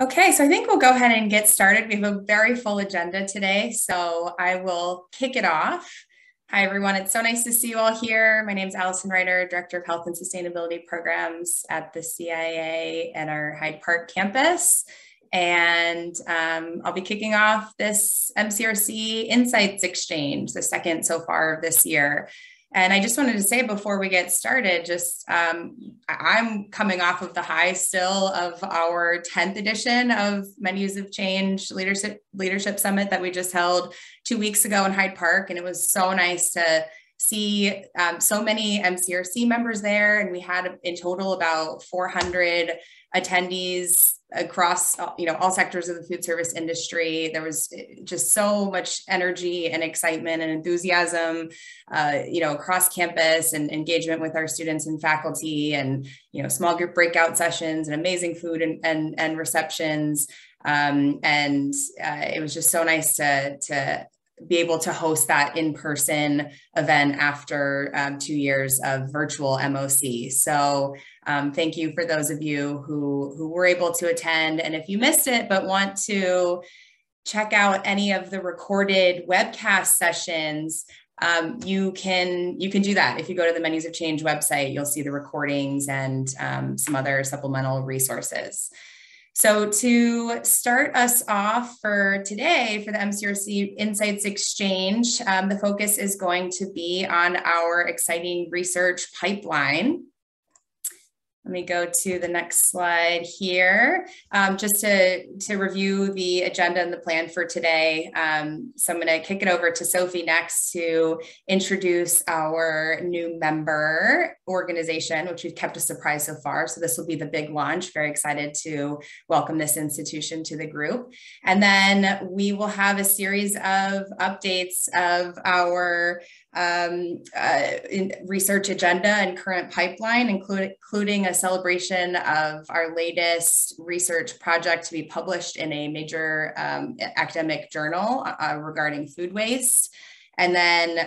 Okay, so I think we'll go ahead and get started. We have a very full agenda today, so I will kick it off. Hi, everyone. It's so nice to see you all here. My name is Allison Ryder, Director of Health and Sustainability Programs at the CIA at our Hyde Park campus. And I'll be kicking off this MCRC Insights Exchange, the second so far of this year. And I just wanted to say before we get started, I'm coming off of the high still of our 10th edition of Menus of Change Leadership Summit that we just held 2 weeks ago in Hyde Park. And it was so nice to see so many MCRC members there. And we had in total about 400 attendees across all sectors of the food service industry. There was just so much energy and excitement and enthusiasm across campus, and engagement with our students and faculty, and small group breakout sessions and amazing food and receptions, it was just so nice to be able to host that in-person event after 2 years of virtual MOC. So thank you for those of you who were able to attend. And if you missed it, but want to check out any of the recorded webcast sessions, you can do that. If you go to the Menus of Change website, you'll see the recordings and some other supplemental resources. So to start us off for today, for the MCRC Insights Exchange, the focus is going to be on our exciting research pipeline. Let me go to the next slide here, just to review the agenda and the plan for today. So I'm going to kick it over to Sophie next to introduce our new member organization, which we've kept a surprise so far. So this will be the big launch. Very excited to welcome this institution to the group. And then we will have a series of updates of our research agenda and current pipeline, including a celebration of our latest research project to be published in a major academic journal regarding food waste, and then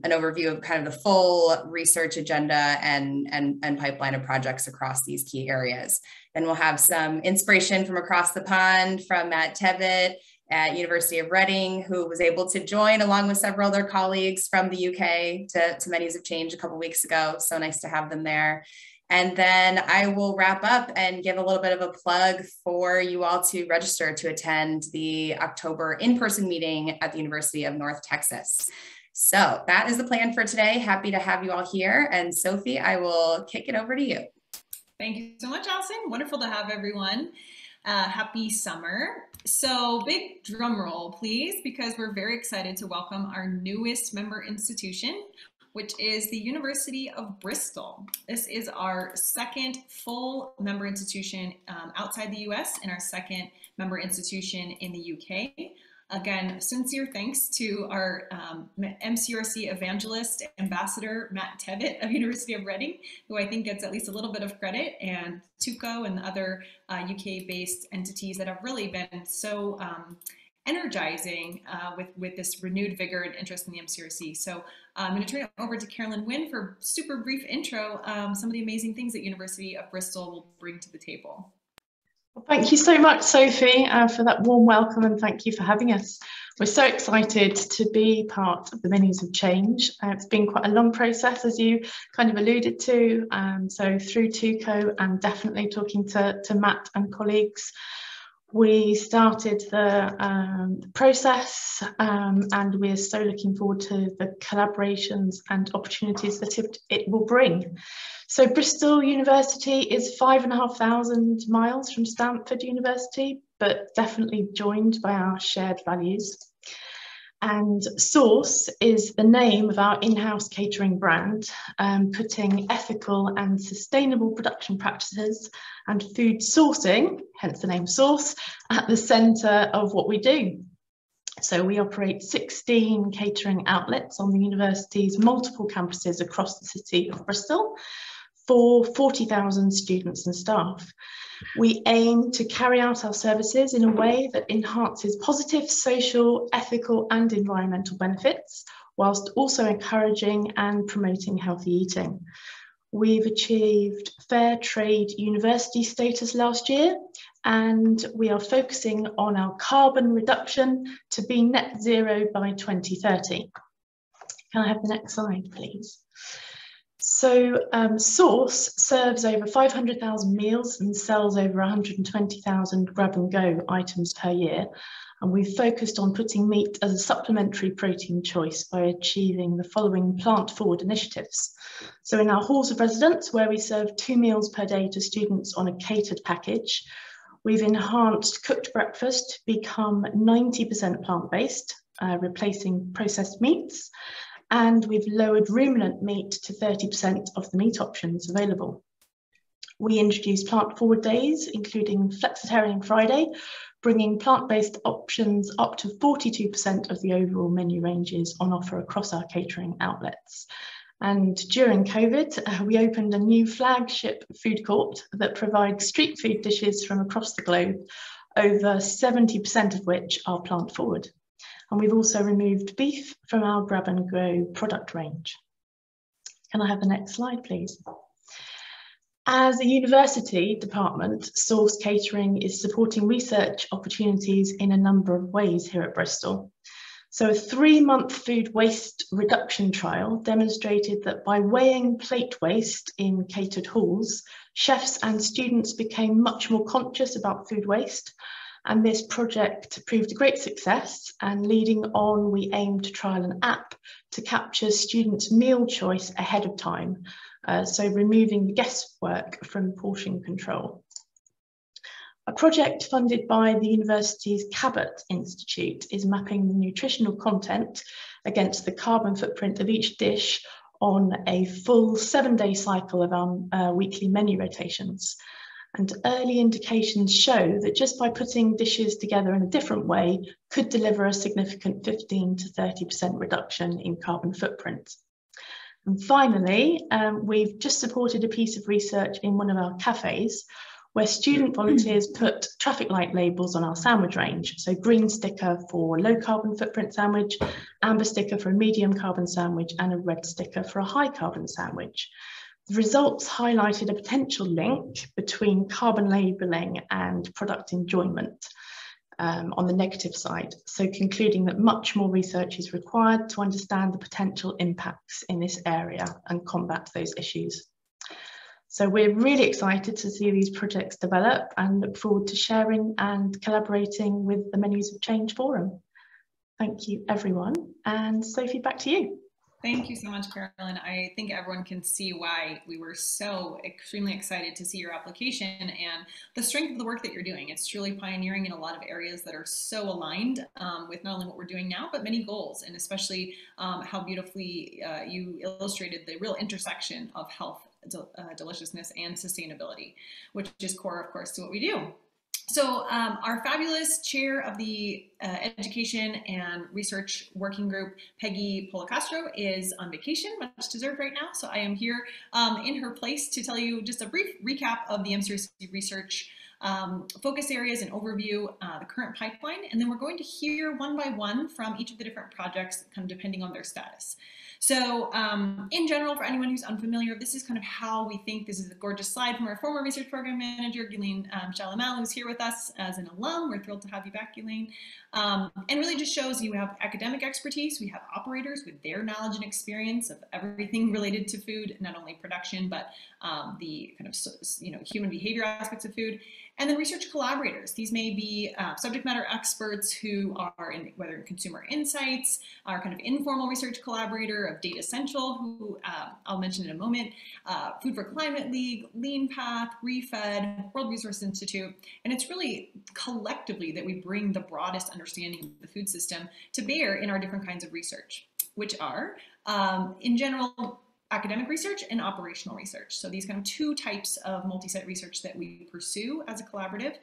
an overview of kind of the full research agenda and pipeline of projects across these key areas. Then we'll have some inspiration from across the pond from Matt Tevitt at University of Reading, who was able to join along with several other colleagues from the UK to Menus of Change a couple weeks ago. So nice to have them there. And then I will wrap up and give a little bit of a plug for you all to register to attend the October in-person meeting at the University of North Texas. So that is the plan for today. Happy to have you all here. And Sophie, I will kick it over to you. Thank you so much, Allison. Wonderful to have everyone. Happy summer. So big drum roll, please, because we're very excited to welcome our newest member institution, which is the University of Bristol. This is our second full member institution outside the US and our second member institution in the UK. Again, sincere thanks to our MCURC evangelist ambassador, Matt Tevitt of University of Reading, who I think gets at least a little bit of credit, and TUCO and the other UK-based entities that have really been so energizing with this renewed vigor and interest in the MCURC. So I'm going to turn it over to Carolyn Wynn for a super brief intro, some of the amazing things that University of Bristol will bring to the table. Well, thank you so much, Sophie, for that warm welcome, and thank you for having us. We're so excited to be part of the Menus of Change. It's been quite a long process, as you kind of alluded to, so through TUCO and definitely talking to Matt and colleagues. We started the process, and we're so looking forward to the collaborations and opportunities that it will bring. So Bristol University is 5,500 miles from Stanford University, but definitely joined by our shared values. And Source is the name of our in-house catering brand, putting ethical and sustainable production practices and food sourcing, hence the name Source, at the centre of what we do. So we operate 16 catering outlets on the university's multiple campuses across the city of Bristol for 40,000 students and staff. We aim to carry out our services in a way that enhances positive social, ethical and environmental benefits, whilst also encouraging and promoting healthy eating. We've achieved Fair Trade University status last year, and we are focusing on our carbon reduction to be net zero by 2030. Can I have the next slide, please? So Source serves over 500,000 meals and sells over 120,000 grab and go items per year. And we've focused on putting meat as a supplementary protein choice by achieving the following plant-forward initiatives. So in our halls of residence, where we serve 2 meals per day to students on a catered package, we've enhanced cooked breakfast to become 90% plant-based, replacing processed meats. And we've lowered ruminant meat to 30% of the meat options available. We introduced plant-forward days, including Flexitarian Friday, bringing plant-based options up to 42% of the overall menu ranges on offer across our catering outlets. And during COVID, we opened a new flagship food court that provides street food dishes from across the globe, over 70% of which are plant-forward. And we've also removed beef from our grab and go product range. Can I have the next slide, please? As a university department, Source Catering is supporting research opportunities in a number of ways here at Bristol. So a 3-month food waste reduction trial demonstrated that by weighing plate waste in catered halls, chefs and students became much more conscious about food waste. And this project proved a great success, and leading on, we aim to trial an app to capture students' meal choice ahead of time, so removing the guesswork from portion control. A project funded by the university's Cabot Institute is mapping the nutritional content against the carbon footprint of each dish on a full 7-day cycle of our weekly menu rotations. And early indications show that just by putting dishes together in a different way could deliver a significant 15 to 30% reduction in carbon footprint. And finally, we've just supported a piece of research in one of our cafes where student volunteers put traffic light labels on our sandwich range. So green sticker for low carbon footprint sandwich, amber sticker for a medium carbon sandwich, and a red sticker for a high carbon sandwich. The results highlighted a potential link between carbon labelling and product enjoyment on the negative side, so concluding that much more research is required to understand the potential impacts in this area and combat those issues. So we're really excited to see these projects develop and look forward to sharing and collaborating with the Menus of Change Forum. Thank you, everyone. And Sophie, back to you. Thank you so much, Carolyn. I think everyone can see why we were so extremely excited to see your application and the strength of the work that you're doing. It's truly pioneering in a lot of areas that are so aligned with not only what we're doing now, but many goals, and especially how beautifully you illustrated the real intersection of health, deliciousness, and sustainability, which is core, of course, to what we do. So our fabulous chair of the Education and Research Working Group, Peggy Policastro, is on vacation, much deserved right now. So I am here in her place to tell you just a brief recap of the MCURC research focus areas and overview the current pipeline. And then we're going to hear one by one from each of the different projects, kind of depending on their status. So in general, for anyone who's unfamiliar, this is kind of how we think. This is a gorgeous slide from our former research program manager, Ghislaine Chalamal, who's here with us as an alum. We're thrilled to have you back, Ghislaine. And really just shows you have academic expertise. We have operators with their knowledge and experience of everything related to food, not only production, but the kind of human behavior aspects of food. And then research collaborators. These may be subject matter experts who are in, whether in consumer insights, our kind of informal research collaborator of Data Central, who I'll mention in a moment, Food for Climate League, Lean Path, ReFed, World Resource Institute. And it's really collectively that we bring the broadest understanding of the food system to bear in our different kinds of research, which are, in general, academic research and operational research. So these kind of two types of multi-site research that we pursue as a collaborative.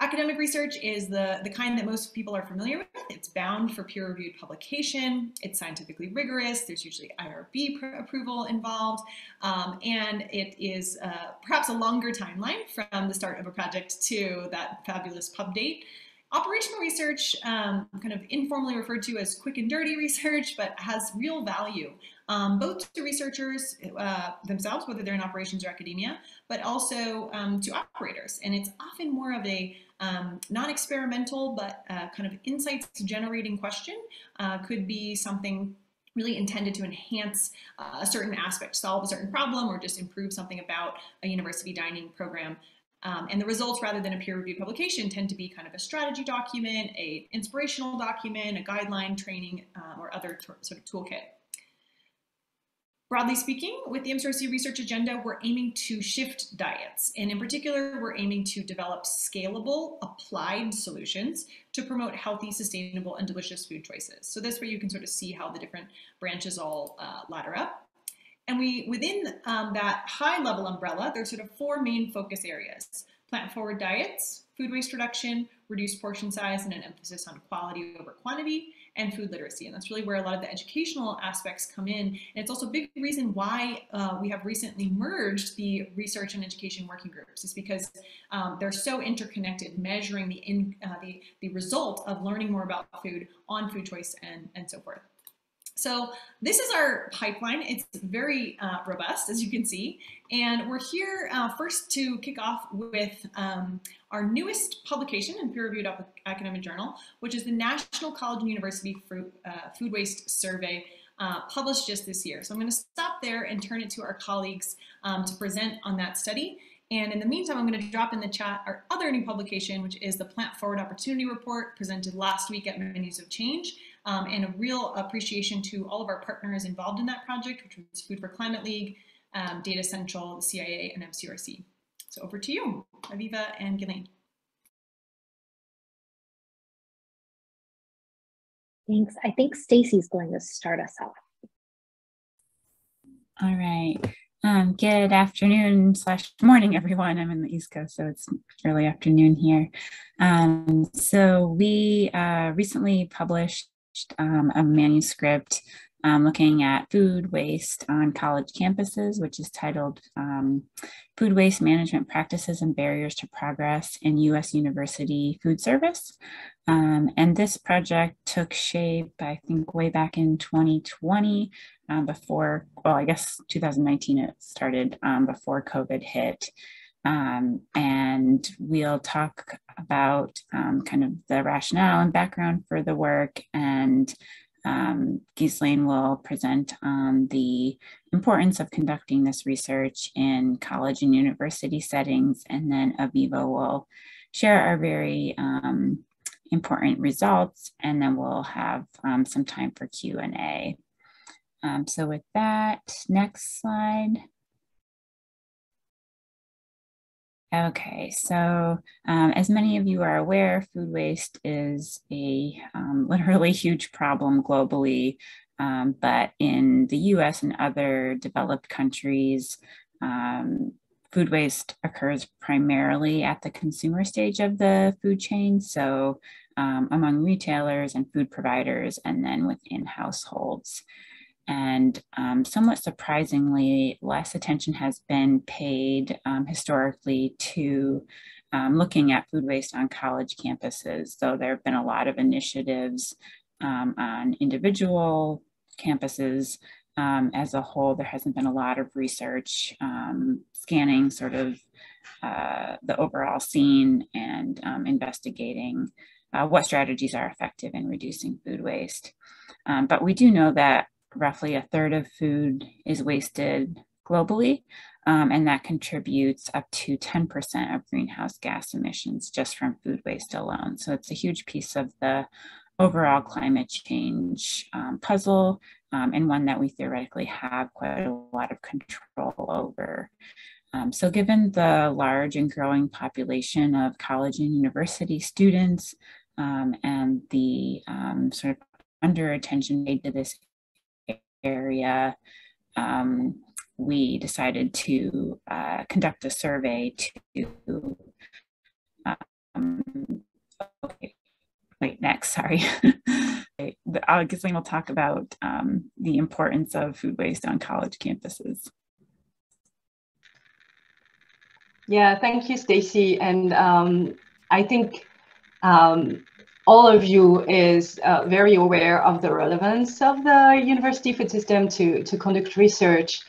Academic research is the kind that most people are familiar with. It's bound for peer-reviewed publication. It's scientifically rigorous. There's usually IRB approval involved. And it is perhaps a longer timeline from the start of a project to that fabulous pub date. Operational research, kind of informally referred to as quick and dirty research, but has real value both to researchers themselves, whether they're in operations or academia, but also to operators. And it's often more of a non-experimental, but kind of insights generating question. Could be something really intended to enhance a certain aspect, solve a certain problem, or just improve something about a university dining program. And the results, rather than a peer-reviewed publication, tend to be kind of a strategy document, a inspirational document, a guideline, training, or other sort of toolkit. Broadly speaking, with the MCURC research agenda, we're aiming to shift diets. And in particular, we're aiming to develop scalable, applied solutions to promote healthy, sustainable, and delicious food choices. So this way you can sort of see how the different branches all ladder up. And within that high level umbrella, there's sort of four main focus areas: plant-forward diets, food waste reduction, reduced portion size, and an emphasis on quality over quantity, and food literacy. And that's really where a lot of the educational aspects come in. And it's also a big reason why we have recently merged the research and education working groups, is because they're so interconnected, measuring the result of learning more about food on food choice and so forth. So this is our pipeline. It's very robust, as you can see. And we're here first to kick off with our newest publication in peer-reviewed academic journal, which is the National College and University Food Waste Survey, published just this year. So I'm going to stop there and turn it to our colleagues to present on that study. And in the meantime, I'm going to drop in the chat our other new publication, which is the Plant Forward Opportunity Report, presented last week at Menus of Change. And a real appreciation to all of our partners involved in that project, which was Food for Climate League, Data Central, the CIA, and MCURC. So over to you, Aviva and Ghislaine. Thanks. I think Stacy's going to start us off. All right. Good afternoon / morning, everyone. I'm in the East Coast, so it's early afternoon here. So we recently published a manuscript looking at food waste on college campuses, which is titled Food Waste Management Practices and Barriers to Progress in U.S. University Food Service. And this project took shape, I think, way back in 2020, before, well, I guess 2019 it started, before COVID hit. And we'll talk about kind of the rationale and background for the work, and Ghislaine will present on the importance of conducting this research in college and university settings, and then Aviva will share our very important results, and then we'll have some time for Q&A. So with that, next slide. Okay, so as many of you are aware, food waste is a literally huge problem globally, but in the US and other developed countries, food waste occurs primarily at the consumer stage of the food chain, so among retailers and food providers, and then within households. And somewhat surprisingly, less attention has been paid historically to looking at food waste on college campuses. So there have been a lot of initiatives on individual campuses. As a whole, there hasn't been a lot of research scanning sort of the overall scene and investigating what strategies are effective in reducing food waste. But we do know that roughly a third of food is wasted globally, and that contributes up to 10% of greenhouse gas emissions just from food waste alone. So it's a huge piece of the overall climate change puzzle, and one that we theoretically have quite a lot of control over. So given the large and growing population of college and university students, and the sort of under attention paid to this area, we decided to conduct a survey to, okay, wait, next, sorry. Ghislaine will talk about the importance of food waste on college campuses. Yeah, thank you, Stacy. And I think all of you is very aware of the relevance of the university food system to conduct research,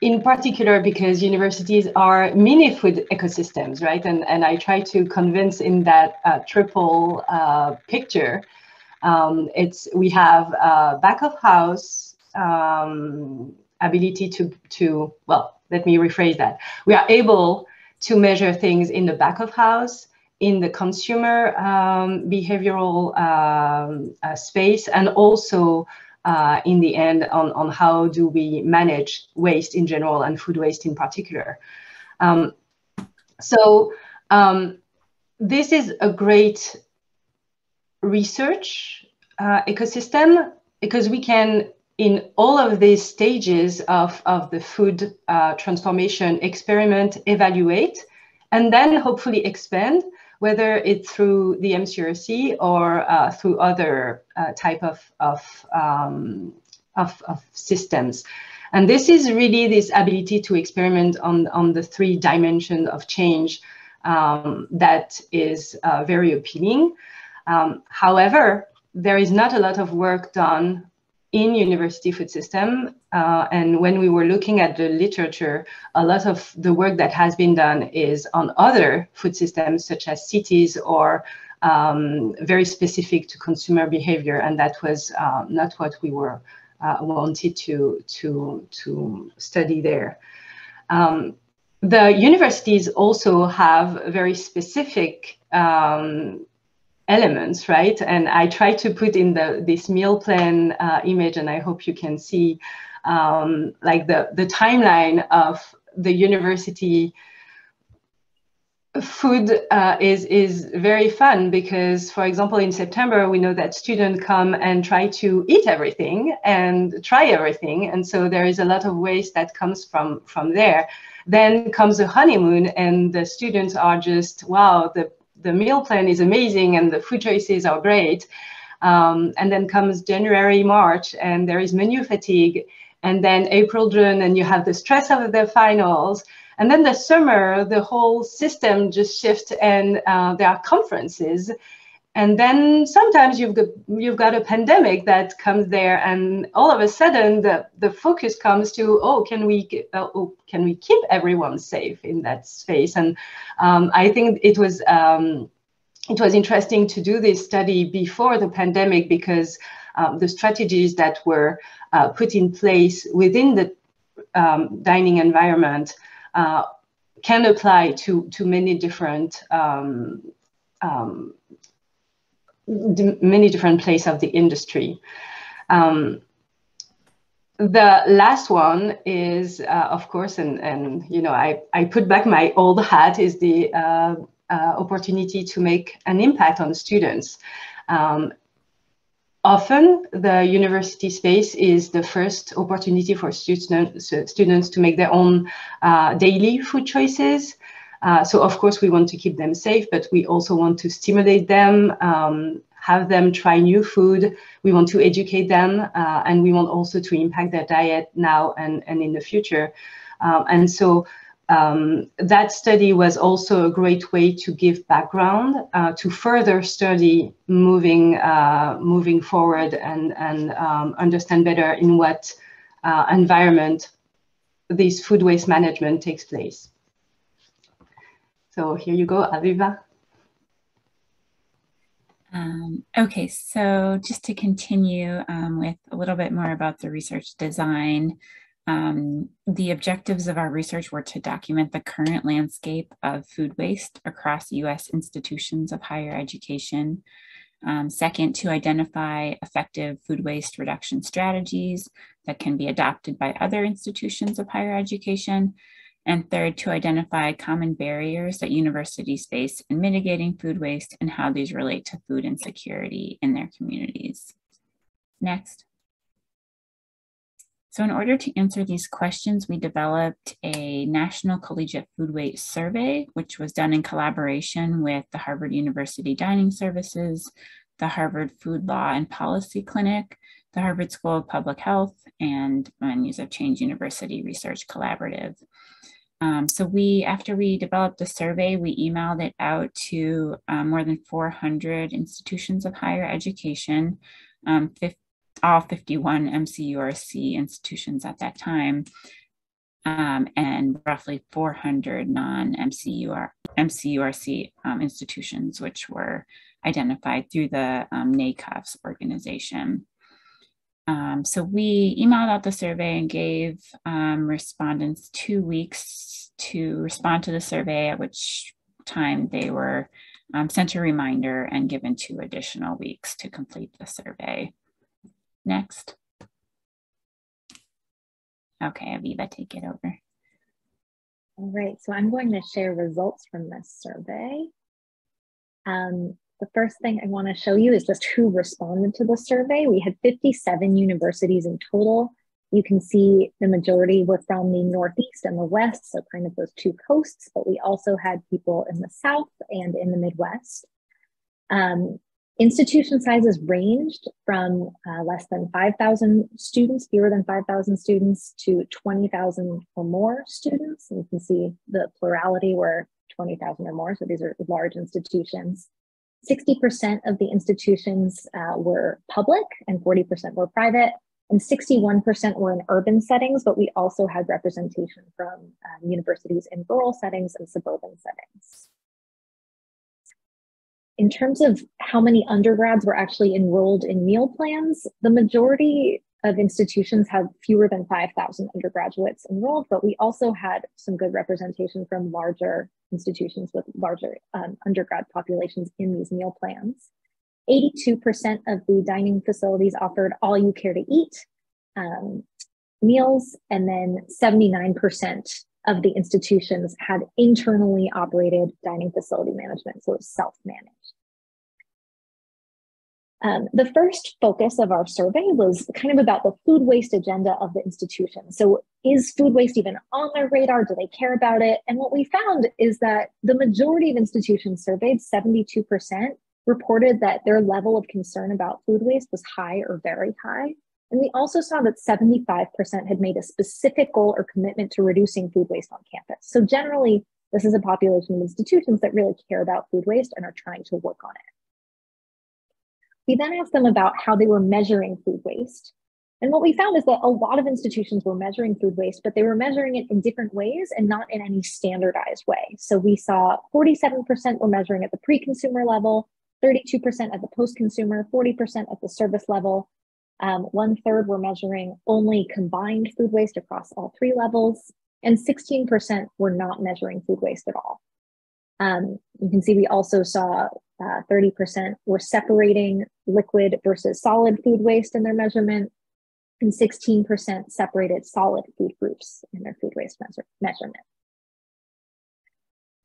in particular because universities are mini food ecosystems, right? And I try to convince in that triple picture. We have back of house ability to, well, let me rephrase that. We are able to measure things in the back of house, in the consumer behavioral space, and also in the end on how do we manage waste in general and food waste in particular. This is a great research ecosystem because we can, in all of these stages of the food transformation, experiment, evaluate, and then hopefully expand, whether it's through the MCURC or through other type of systems. And this is really this ability to experiment on the 3 dimensions of change that is very appealing. However, there is not a lot of work done in university food system. And when we were looking at the literature, a lot of the work that has been done is on other food systems, such as cities or very specific to consumer behavior. And that was not what we were wanted to study there. The universities also have very specific elements, right? And I try to put in this meal plan image, and I hope you can see like the timeline of the university food is very fun because, for example, in September, we know that students come and try to eat everything and try everything. And so there is a lot of waste that comes from there. Then comes the honeymoon and the students are just, wow, the meal plan is amazing and the food choices are great. And then comes January, March, and there is menu fatigue. And then April, June, and you have the stress of the finals. And then the summer, the whole system just shifts and there are conferences. And then sometimes you've got a pandemic that comes there, and all of a sudden the focus comes to, oh, can we keep everyone safe in that space? And I think it was interesting to do this study before the pandemic because the strategies that were put in place within the dining environment can apply to many different places of the industry. The last one is, of course, and you know, I put back my old hat, is the opportunity to make an impact on students. Often, the university space is the first opportunity for students to make their own daily food choices. So, of course, we want to keep them safe, but we also want to stimulate them, have them try new food. We want to educate them, and we want also to impact their diet now and in the future. And so that study was also a great way to give background to further study moving forward and understand better in what environment this food waste management takes place. So here you go, Aviva. Okay, so just to continue with a little bit more about the research design, the objectives of our research were to document the current landscape of food waste across U.S. institutions of higher education. Second, to identify effective food waste reduction strategies that can be adopted by other institutions of higher education. And third, to identify common barriers that universities face in mitigating food waste and how these relate to food insecurity in their communities. Next. So in order to answer these questions, we developed a National Collegiate Food Waste Survey, which was done in collaboration with the Harvard University Dining Services, the Harvard Food Law and Policy Clinic, the Harvard School of Public Health, and Menus of Change University Research Collaborative. So after we developed the survey, we emailed it out to more than 400 institutions of higher education, all 51 MCURC institutions at that time, and roughly 400 non-MCURC institutions, which were identified through the NACUFS organization. So we emailed out the survey and gave respondents 2 weeks to respond to the survey, at which time they were sent a reminder and given 2 additional weeks to complete the survey. Next. Okay, Aviva, take it over. All right, so I'm going to share results from this survey. The first thing I want to show you is just who responded to the survey. We had 57 universities in total. You can see the majority were from the Northeast and the West, so kind of those 2 coasts, but we also had people in the South and in the Midwest. Institution sizes ranged from less than 5,000 students, fewer than 5,000 students, to 20,000 or more students. And you can see the plurality were 20,000 or more, so these are large institutions. 60% of the institutions were public and 40% were private, and 61% were in urban settings, but we also had representation from universities in rural settings and suburban settings. In terms of how many undergrads were actually enrolled in meal plans, the majority of institutions have fewer than 5,000 undergraduates enrolled, but we also had some good representation from larger institutions with larger undergrad populations in these meal plans. 82% of the dining facilities offered all you care to eat meals, and then 79% of the institutions had internally operated dining facility management, so it was self-managed. The first focus of our survey was kind of about the food waste agenda of the institution. So is food waste even on their radar? Do they care about it? And what we found is that the majority of institutions surveyed, 72%, reported that their level of concern about food waste was high or very high. And we also saw that 75% had made a specific goal or commitment to reducing food waste on campus. So generally, this is a population of institutions that really care about food waste and are trying to work on it. We then asked them about how they were measuring food waste. And what we found is that a lot of institutions were measuring food waste, but they were measuring it in different ways and not in any standardized way. So we saw 47% were measuring at the pre-consumer level, 32% at the post-consumer, 40% at the service level. 1/3 were measuring only combined food waste across all 3 levels, and 16% were not measuring food waste at all. You can see we also saw 30% were separating liquid versus solid food waste in their measurement, and 16% separated solid food groups in their food waste measurement.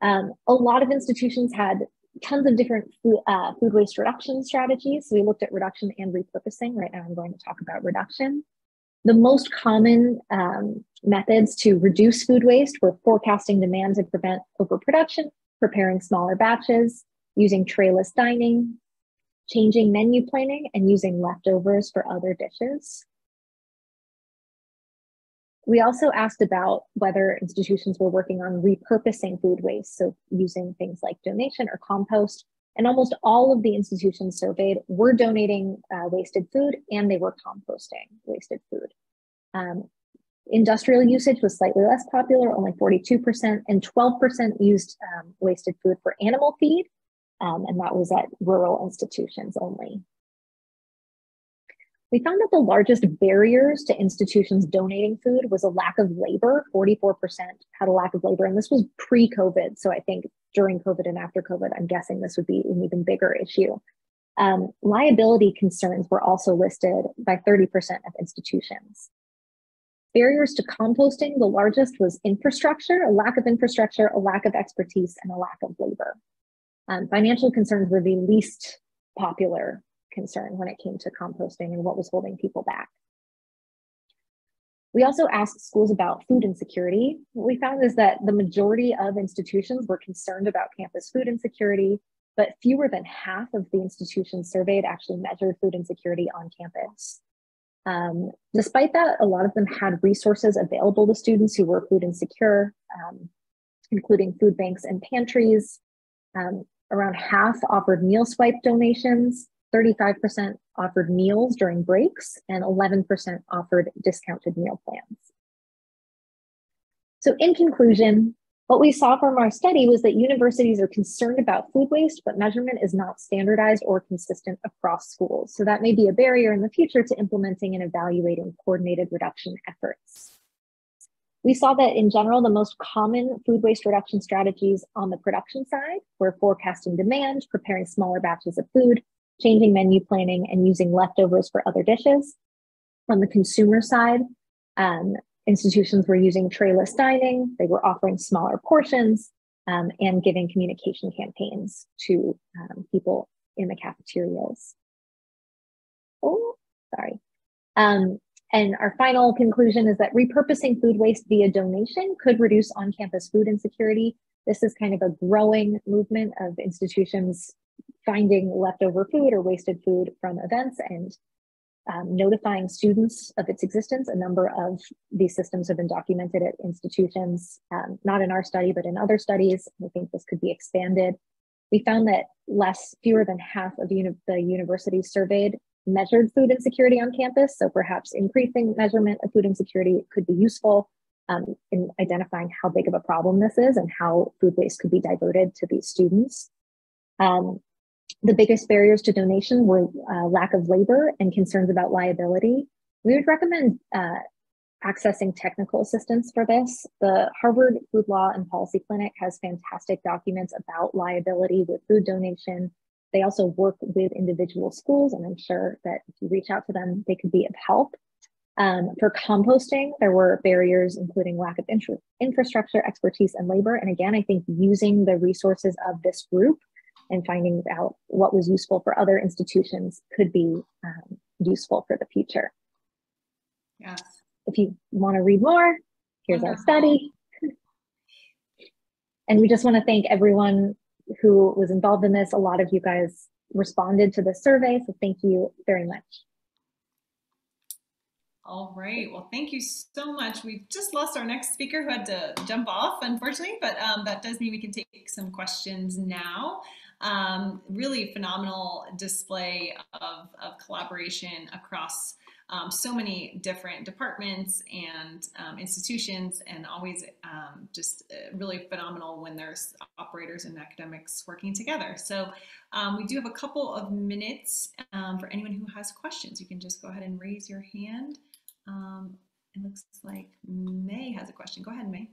A lot of institutions had tons of different food waste reduction strategies. So we looked at reduction and repurposing. Right now I'm going to talk about reduction. The most common methods to reduce food waste were forecasting demand to prevent overproduction, preparing smaller batches, using trayless dining, changing menu planning, and using leftovers for other dishes. We also asked about whether institutions were working on repurposing food waste, so using things like donation or compost, and almost all of the institutions surveyed were donating wasted food, and they were composting wasted food. Industrial usage was slightly less popular, only 42%, and 12% used wasted food for animal feed, and that was at rural institutions only. We found that the largest barriers to institutions donating food was a lack of labor. 44% had a lack of labor, and this was pre-COVID. So I think during COVID and after COVID, I'm guessing this would be an even bigger issue. Liability concerns were also listed by 30% of institutions. Barriers to composting, the largest was infrastructure, a lack of infrastructure, a lack of expertise, and a lack of labor. Financial concerns were the least popular concern when it came to composting and what was holding people back. We also asked schools about food insecurity. What we found is that the majority of institutions were concerned about campus food insecurity, but fewer than half of the institutions surveyed actually measured food insecurity on campus. Despite that, a lot of them had resources available to students who were food insecure, including food banks and pantries. Around half offered meal swipe donations, 35% offered meals during breaks, and 11% offered discounted meal plans. So in conclusion, what we saw from our study was that universities are concerned about food waste, but measurement is not standardized or consistent across schools. So that may be a barrier in the future to implementing and evaluating coordinated reduction efforts. We saw that in general, the most common food waste reduction strategies on the production side were forecasting demand, preparing smaller batches of food, changing menu planning, and using leftovers for other dishes. On the consumer side, institutions were using trayless dining, they were offering smaller portions, and giving communication campaigns to people in the cafeterias. Oh, sorry. And our final conclusion is that repurposing food waste via donation could reduce on-campus food insecurity. This is kind of a growing movement of institutions finding leftover food or wasted food from events and notifying students of its existence. A number of these systems have been documented at institutions, not in our study, but in other studies. I think this could be expanded. We found that fewer than half of the universities surveyed measured food insecurity on campus. So perhaps increasing measurement of food insecurity could be useful in identifying how big of a problem this is and how food waste could be diverted to these students. The biggest barriers to donation were lack of labor and concerns about liability. We would recommend accessing technical assistance for this. The Harvard Food Law and Policy Clinic has fantastic documents about liability with food donation. They also work with individual schools, and I'm sure that if you reach out to them, they could be of help. For composting, there were barriers, including lack of infrastructure, expertise, and labor. And again, I think using the resources of this group and finding out what was useful for other institutions could be useful for the future. Yes. If you want to read more, here's our study. And we just want to thank everyone who was involved in this. A lot of you guys responded to the survey, so thank you very much. All right, well, thank you so much. We just lost our next speaker who had to jump off, unfortunately, but that does mean we can take some questions now. Really phenomenal display of collaboration across so many different departments and institutions, and always just really phenomenal when there's operators and academics working together. So we do have a couple of minutes for anyone who has questions. You can just go ahead and raise your hand. It looks like May has a question. Go ahead, May.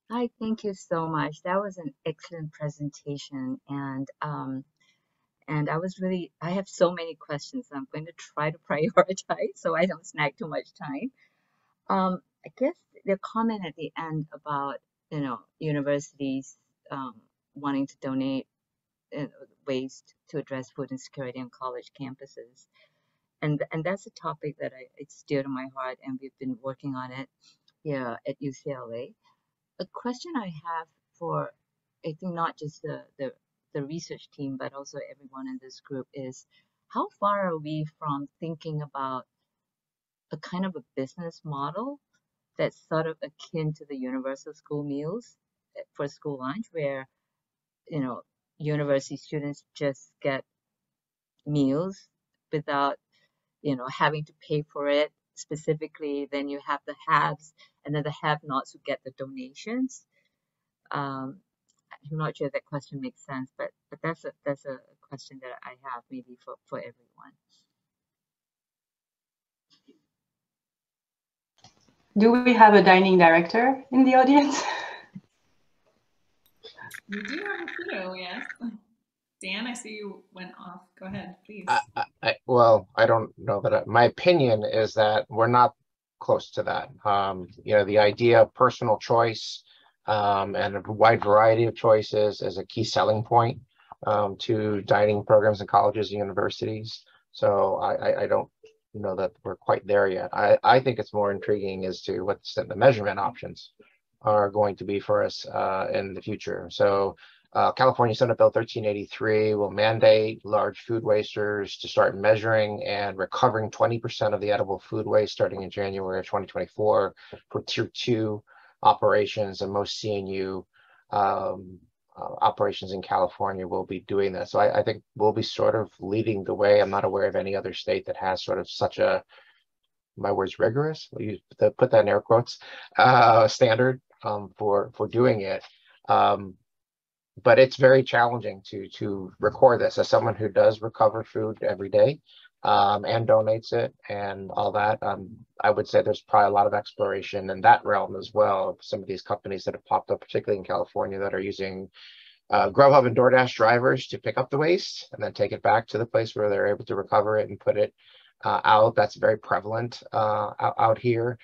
Hi, thank you so much. That was an excellent presentation, and I have so many questions. So I'm going to try to prioritize so I don't snag too much time. I guess the comment at the end about, universities wanting to donate waste to address food insecurity on college campuses. And that's a topic that it's dear to my heart, and we've been working on it here at UCLA. A question I have for, I think, not just the research team, but also everyone in this group is, how far are we from thinking about a kind of a business model that's sort of akin to the universal school meals for school lunch, where, university students just get meals without, having to pay for it specifically. Then you have the haves, and then the have-nots who get the donations. I'm not sure if that question makes sense, but that's a question that I have maybe for everyone. Do we have a dining director in the audience? We do have a few, yes. Dan, I see you went off. Go ahead, please. Well, I don't know that my opinion is that we're not close to that. The idea of personal choice and a wide variety of choices is a key selling point to dining programs in colleges and universities. So I don't know that we're quite there yet. I think it's more intriguing as to what the measurement options are going to be for us in the future. So California Senate Bill 1383 will mandate large food wasters to start measuring and recovering 20% of the edible food waste starting in January of 2024 for Tier 2 operations, and most CNU operations in California will be doing that. So I think we'll be sort of leading the way. I'm not aware of any other state that has sort of such a, my word's rigorous, we put that in air quotes, standard for doing it. But it's very challenging to record this as someone who does recover food every day and donates it and all that. I would say there's probably a lot of exploration in that realm as well. Some of these companies that have popped up, particularly in California, that are using Grubhub and DoorDash drivers to pick up the waste and then take it back to the place where they're able to recover it and put it out. That's very prevalent out here.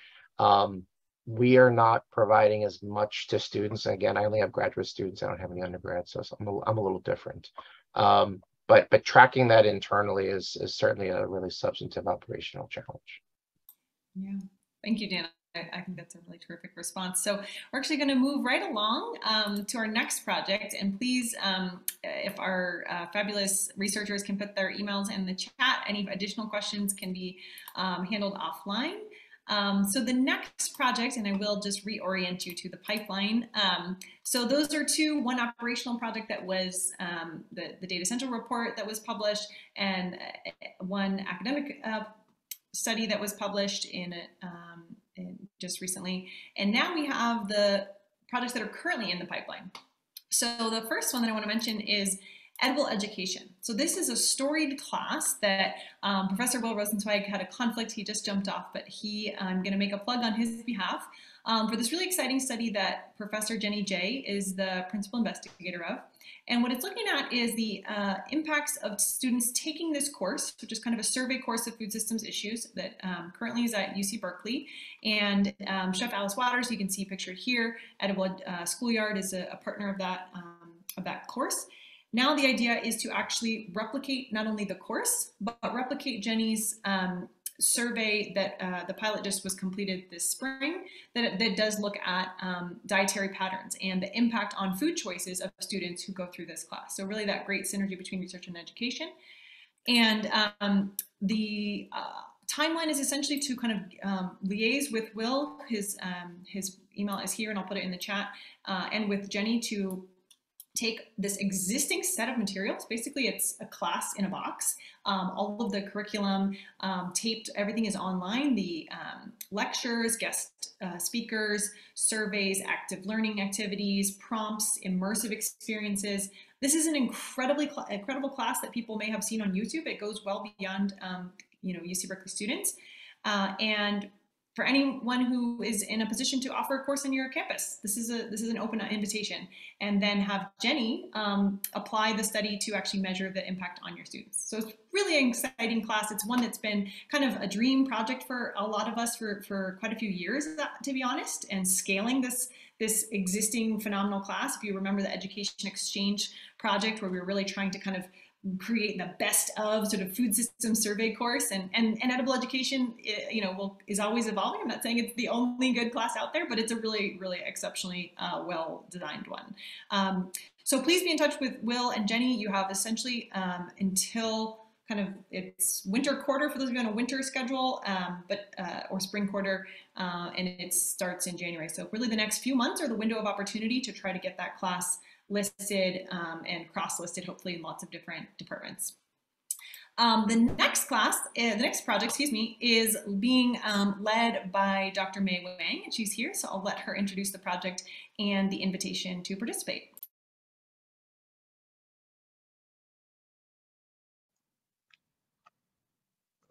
We are not providing as much to students. Again, I only have graduate students. I don't have any undergrads, so I'm a little different. But tracking that internally is certainly a really substantive operational challenge. Yeah, thank you, Dan. I think that's a really terrific response. So we're actually going to move right along to our next project. And please, if our fabulous researchers can put their emails in the chat, any additional questions can be handled offline. So the next project, and I will just reorient you to the pipeline. So those are two, one operational project that was the Data Central report that was published, and one academic study that was published in just recently. And now we have the projects that are currently in the pipeline. So the first one that I want to mention is edible education. So this is a storied class that Professor Will Rosenzweig had a conflict. He just jumped off, but I'm going to make a plug on his behalf for this really exciting study that Professor Jenny Jay is the principal investigator of. And what it's looking at is the impacts of students taking this course, which is kind of a survey course of food systems issues that currently is at UC Berkeley. And Chef Alice Waters, you can see pictured here, Edible Schoolyard is a partner of that course. Now the idea is to actually replicate not only the course, but replicate Jenny's survey that the pilot just was completed this spring that does look at dietary patterns and the impact on food choices of students who go through this class. So really that great synergy between research and education. And the timeline is essentially to kind of liaise with Will. His email is here and I'll put it in the chat, and with Jenny to take this existing set of materials. Basically, it's a class in a box. All of the curriculum taped, everything is online. The lectures, guest speakers, surveys, active learning activities, prompts, immersive experiences. This is an incredible class that people may have seen on YouTube. It goes well beyond UC Berkeley students. And for anyone who is in a position to offer a course on your campus, this is an open invitation. And then have Jenny apply the study to actually measure the impact on your students. So it's really an exciting class. It's one that's been kind of a dream project for a lot of us for quite a few years, to be honest, and scaling this existing phenomenal class. If you remember the Education Exchange project, where we were really trying to kind of create the best of sort of food system survey course, and edible education, is always evolving. I'm not saying it's the only good class out there, but it's a really, really exceptionally well designed one. So please be in touch with Will and Jenny. You have essentially until kind of it's winter quarter for those of you on a winter schedule, or spring quarter, and it starts in January. So really the next few months are the window of opportunity to try to get that class listed and cross-listed, hopefully in lots of different departments. The next project, is being led by Dr. Mei Wang, and she's here, so I'll let her introduce the project and the invitation to participate.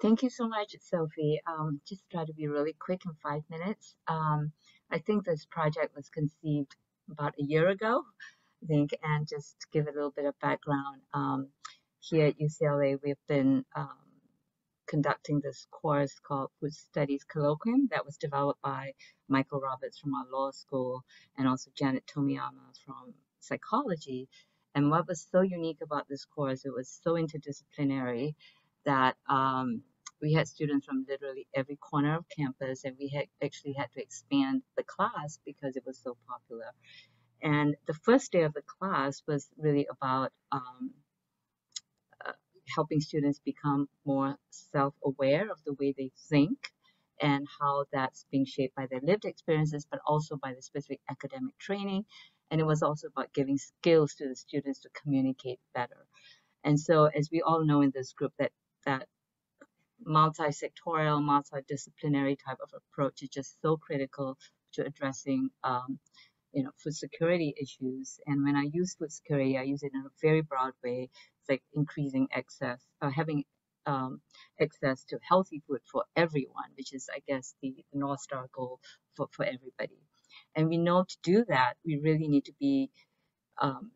Thank you so much, Sophie. Just try to be really quick in 5 minutes. I think this project was conceived about a year ago, I think, and just to give a little bit of background, here at UCLA, we've been conducting this course called Food Studies Colloquium that was developed by Michael Roberts from our law school and also Janet Tomiyama from psychology. And what was so unique about this course, it was so interdisciplinary that we had students from literally every corner of campus, and we actually had to expand the class because it was so popular. And the first day of the class was really about helping students become more self-aware of the way they think and how that's being shaped by their lived experiences, but also by the specific academic training. And it was also about giving skills to the students to communicate better. And so, as we all know in this group, that multi-sectorial, multidisciplinary type of approach is just so critical to addressing food security issues. And when I use food security, I use it in a very broad way. It's like increasing access, having access to healthy food for everyone, which is, I guess, the North Star goal for everybody. And we know to do that, we really need to be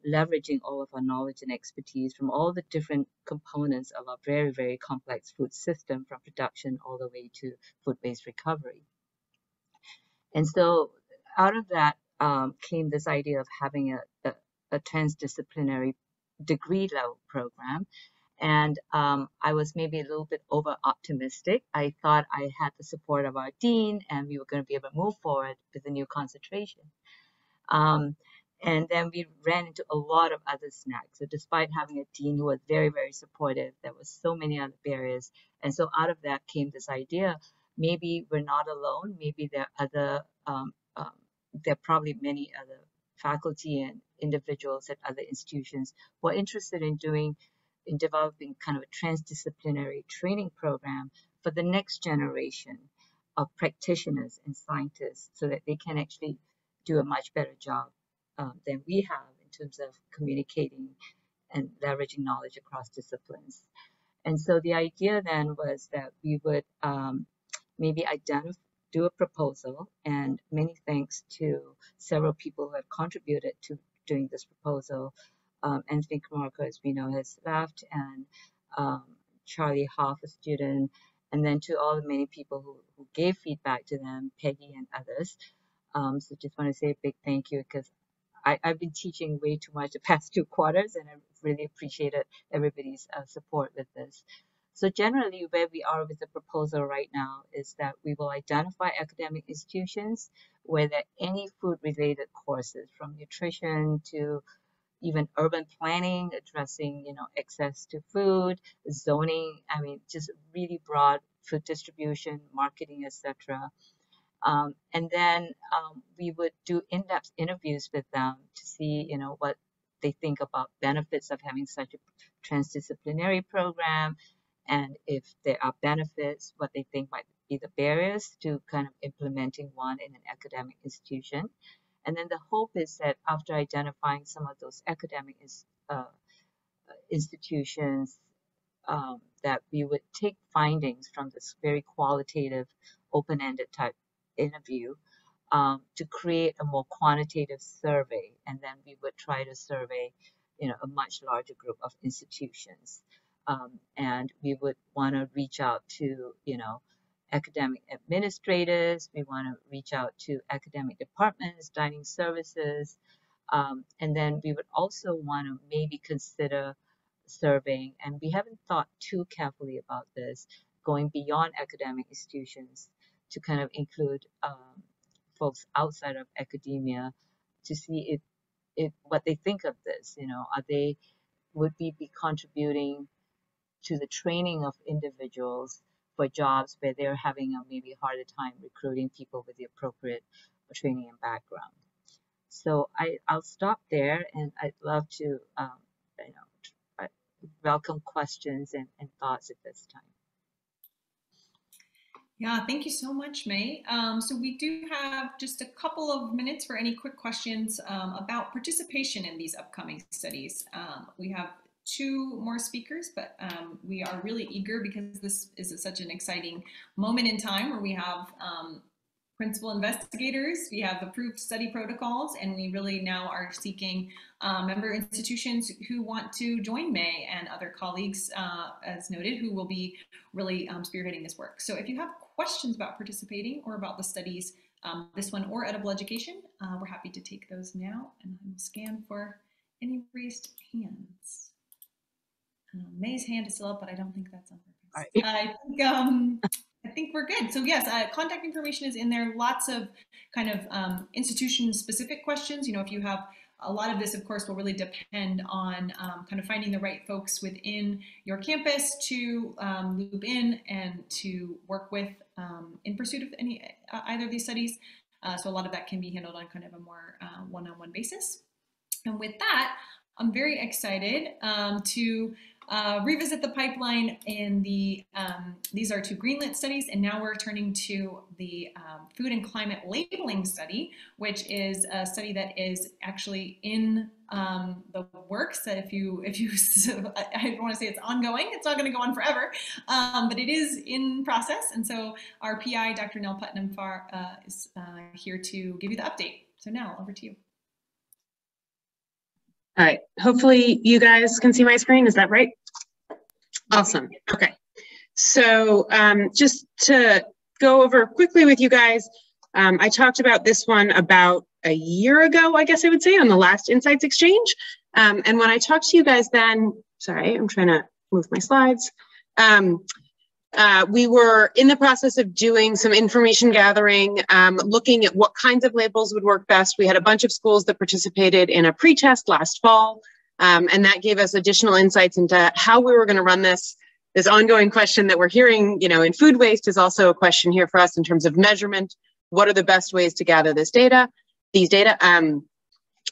leveraging all of our knowledge and expertise from all the different components of our very, very complex food system, from production all the way to food waste recovery. And so out of that came this idea of having a transdisciplinary degree level program. And I was maybe a little bit over optimistic. I thought I had the support of our dean and we were going to be able to move forward with the new concentration. And then we ran into a lot of other snags. So despite having a dean who was very, very supportive, there was so many other barriers. And so out of that came this idea, maybe we're not alone. Maybe there are other, there are probably many other faculty and individuals at other institutions who are interested in developing kind of a transdisciplinary training program for the next generation of practitioners and scientists so that they can actually do a much better job than we have in terms of communicating and leveraging knowledge across disciplines. And so the idea then was that we would maybe do a proposal, and many thanks to several people who have contributed to doing this proposal. Anthony Camargo, as we know, has left, and Charlie Hoff, a student, and then to all the many people who gave feedback to them, Peggy and others. So just want to say a big thank you, because I've been teaching way too much the past 2 quarters, and I really appreciated everybody's support with this. So generally, where we are with the proposal right now is that we will identify academic institutions where there are any food-related courses, from nutrition to even urban planning, addressing, access to food, zoning, just really broad food distribution, marketing, etc. And then we would do in-depth interviews with them to see, what they think about benefits of having such a transdisciplinary program, and if there are benefits, what they think might be the barriers to kind of implementing one in an academic institution. And then the hope is that after identifying some of those academic institutions, that we would take findings from this very qualitative, open-ended type interview to create a more quantitative survey, and then we would try to survey, a much larger group of institutions, and we would want to reach out to, academic administrators. We want to reach out to academic departments, dining services, and then we would also want to maybe consider surveying, and we haven't thought too carefully about this, going beyond academic institutions to kind of include folks outside of academia to see if what they think of this. Would we be contributing to the training of individuals for jobs where they're having a maybe harder time recruiting people with the appropriate training and background. So I'll stop there, and I'd love to welcome questions and thoughts at this time. Yeah, thank you so much, May. So we do have just a couple of minutes for any quick questions about participation in these upcoming studies. We have 2 more speakers, but we are really eager because this is such an exciting moment in time where we have principal investigators, we have approved study protocols, and we really now are seeking member institutions who want to join May and other colleagues, as noted, who will be really spearheading this work. So if you have questions about participating or about the studies, this one or edible education, we're happy to take those now, and I will scan for any raised hands. May's hand is still up, but I don't think that's on purpose. I think I think we're good. So yes, contact information is in there. Lots of kind of institution-specific questions. You know, if you have a lot of this, of course, will really depend on kind of finding the right folks within your campus to loop in and to work with in pursuit of either of these studies. So a lot of that can be handled on kind of a more one-on-one basis. And with that, I'm very excited to revisit the pipeline in the, these are 2 Greenlit studies, and now we're turning to the food and climate labeling study, which is a study that is actually in the works. That if you I don't want to say it's ongoing, it's not going to go on forever, but it is in process. And so our PI, Dr. Nell Putnam-Farr, is here to give you the update. So Nell, over to you. All right, hopefully you guys can see my screen, is that right? Awesome, okay. So just to go over quickly with you guys, I talked about this one about a year ago, I guess I would say, on the last Insights Exchange. And when I talked to you guys then, sorry, I'm trying to move my slides. We were in the process of doing some information gathering, looking at what kinds of labels would work best. We had a bunch of schools that participated in a pre-test last fall, and that gave us additional insights into how we were going to run this. This ongoing question that we're hearing, you know, in food waste is also a question here for us in terms of measurement. What are the best ways to gather this data? These data.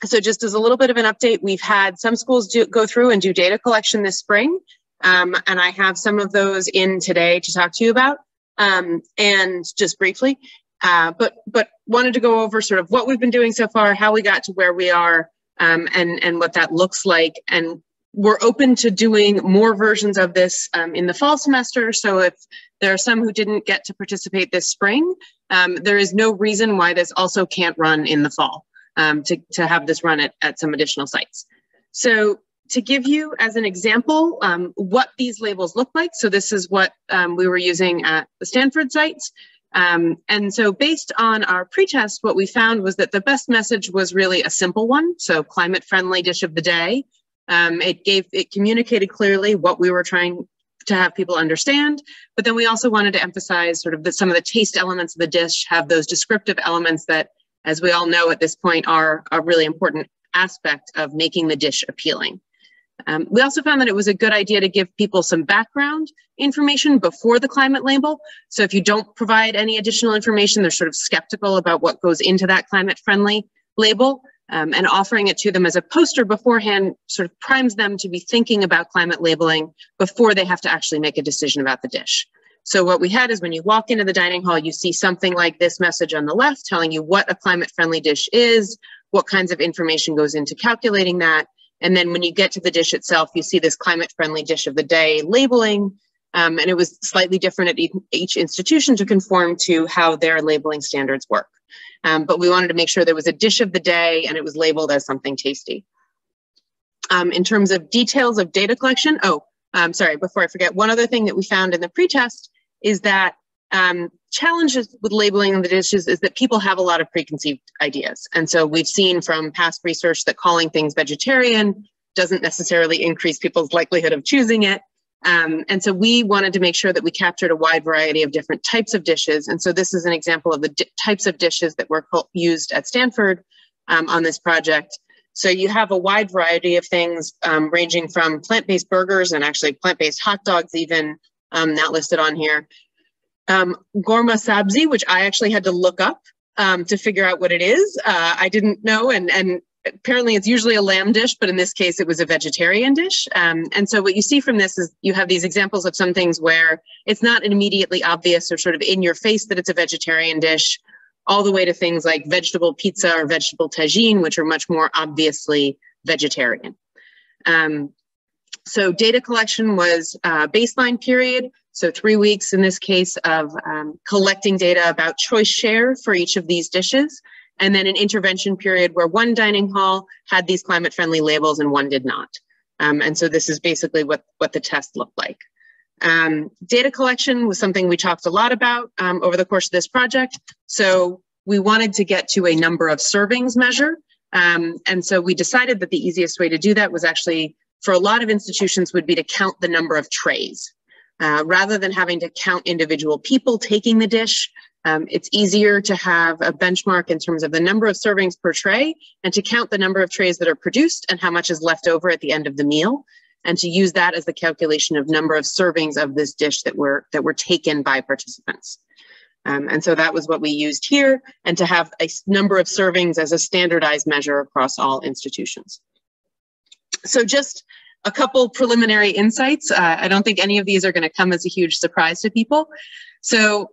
So just as a little bit of an update, we've had some schools go through and do data collection this spring. And I have some of those in today to talk to you about, and just briefly, but wanted to go over sort of what we've been doing so far, how we got to where we are, and what that looks like. And we're open to doing more versions of this in the fall semester. So if there are some who didn't get to participate this spring, there is no reason why this also can't run in the fall, to have this run at some additional sites. So to give you as an example what these labels look like, so this is what we were using at the Stanford sites. And so based on our pretest, what we found was that the best message was really a simple one. So climate friendly dish of the day. It communicated clearly what we were trying to have people understand, but then we also wanted to emphasize sort of some of the taste elements of the dish have those descriptive elements that, as we all know at this point, are a really important aspect of making the dish appealing. We also found that it was a good idea to give people some background information before the climate label. So if you don't provide any additional information, they're sort of skeptical about what goes into that climate friendly label, and offering it to them as a poster beforehand sort of primes them to be thinking about climate labeling before they have to actually make a decision about the dish. So what we had is when you walk into the dining hall, you see something like this message on the left telling you what a climate friendly dish is, what kinds of information goes into calculating that. And then when you get to the dish itself, you see this climate friendly dish of the day labeling. And it was slightly different at each institution to conform to how their labeling standards work. But we wanted to make sure there was a dish of the day and it was labeled as something tasty. In terms of details of data collection, sorry, before I forget, one other thing that we found in the pretest is that challenges with labeling the dishes is that people have a lot of preconceived ideas. And so we've seen from past research that calling things vegetarian doesn't necessarily increase people's likelihood of choosing it. And so we wanted to make sure that we captured a wide variety of different types of dishes. And so this is an example of the types of dishes that were used at Stanford on this project. So you have a wide variety of things ranging from plant-based burgers and actually plant-based hot dogs even, not listed on here. Gorma sabzi, which I actually had to look up to figure out what it is. I didn't know, and apparently it's usually a lamb dish, but in this case it was a vegetarian dish. And so what you see from this is you have these examples of some things where it's not immediately obvious or sort of in your face that it's a vegetarian dish, all the way to things like vegetable pizza or vegetable tagine, which are much more obviously vegetarian. So data collection was a baseline period. So 3 weeks in this case of collecting data about choice share for each of these dishes. And then an intervention period where one dining hall had these climate friendly labels and one did not. And so this is basically what the test looked like. Data collection was something we talked a lot about over the course of this project. So we wanted to get to a number of servings measure. And so we decided that the easiest way to do that was actually, for a lot of institutions, would be to count the number of trays. Rather than having to count individual people taking the dish, it's easier to have a benchmark in terms of the number of servings per tray and to count the number of trays that are produced and how much is left over at the end of the meal, and to use that as the calculation of number of servings of this dish that were taken by participants. And so that was what we used here, and to have a number of servings as a standardized measure across all institutions. So just a couple preliminary insights. I don't think any of these are going to come as a huge surprise to people. So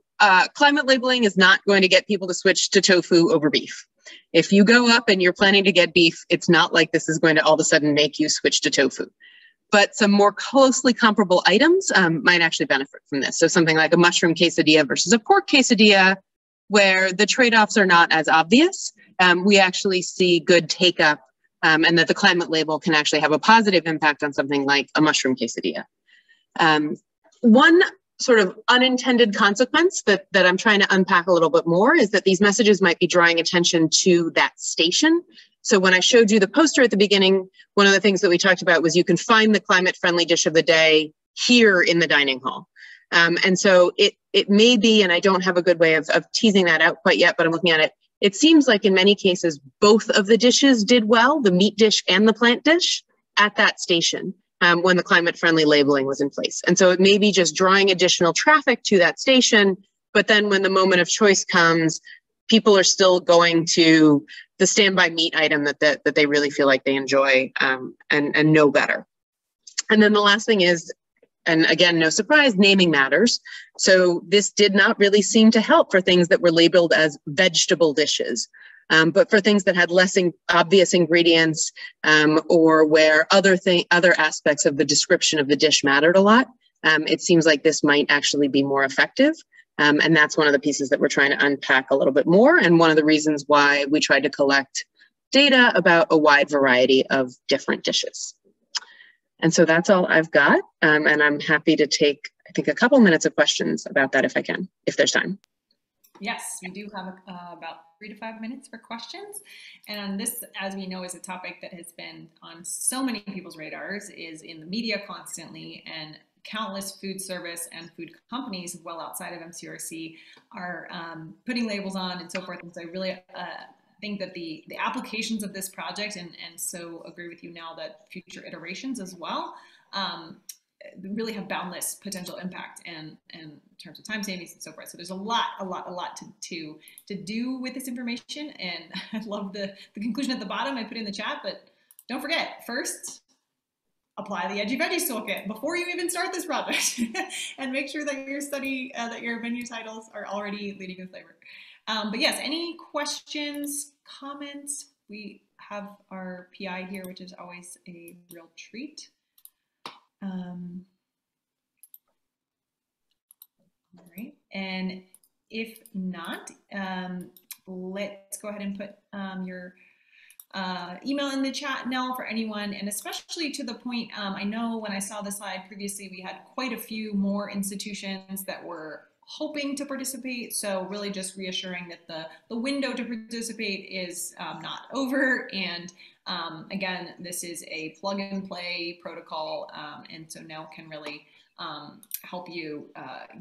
climate labeling is not going to get people to switch to tofu over beef. If you go up and you're planning to get beef, it's not like this is going to all of a sudden make you switch to tofu. But some more closely comparable items might actually benefit from this. So something like a mushroom quesadilla versus a pork quesadilla, where the trade-offs are not as obvious. We actually see good take-up, and that the climate label can actually have a positive impact on something like a mushroom quesadilla. One sort of unintended consequence that I'm trying to unpack a little bit more is that these messages might be drawing attention to that station. So when I showed you the poster at the beginning, one of the things that we talked about was you can find the climate-friendly dish of the day here in the dining hall. And so it may be, and I don't have a good way of teasing that out quite yet, but I'm looking at it. It seems like in many cases, both of the dishes did well, the meat dish and the plant dish, at that station when the climate-friendly labeling was in place. And so it may be just drawing additional traffic to that station, but then when the moment of choice comes, people are still going to the standby meat item that they really feel like they enjoy and know better. And then the last thing is, and again, no surprise, naming matters. So this did not really seem to help for things that were labeled as vegetable dishes, but for things that had less obvious ingredients or where other aspects of the description of the dish mattered a lot, it seems like this might actually be more effective. And that's one of the pieces that we're trying to unpack a little bit more, and one of the reasons why we tried to collect data about a wide variety of different dishes. And so that's all I've got, and I'm happy to take, I think, a couple minutes of questions about that if I can, if there's time. Yes, we do have about 3 to 5 minutes for questions. And this, as we know, is a topic that has been on so many people's radars, is in the media constantly, and countless food service and food companies well outside of MCURC are putting labels on and so forth. And so I really think that the applications of this project, and so agree with you now that future iterations as well, really have boundless potential impact and in terms of time savings and so forth. So there's a lot to do with this information. And I love the conclusion at the bottom I put in the chat, but don't forget, first, apply the Edgy Veggies Toolkit before you even start this project and make sure that your that your menu titles are already leading with flavor. But yes, any questions, comments? We have our PI here, which is always a real treat. All right, and if not, let's go ahead and put your email in the chat now for anyone, and especially to the point, I know when I saw the slide previously, we had quite a few more institutions that were hoping to participate. So really just reassuring that the window to participate is not over. And again, this is a plug and play protocol. And so now can really help you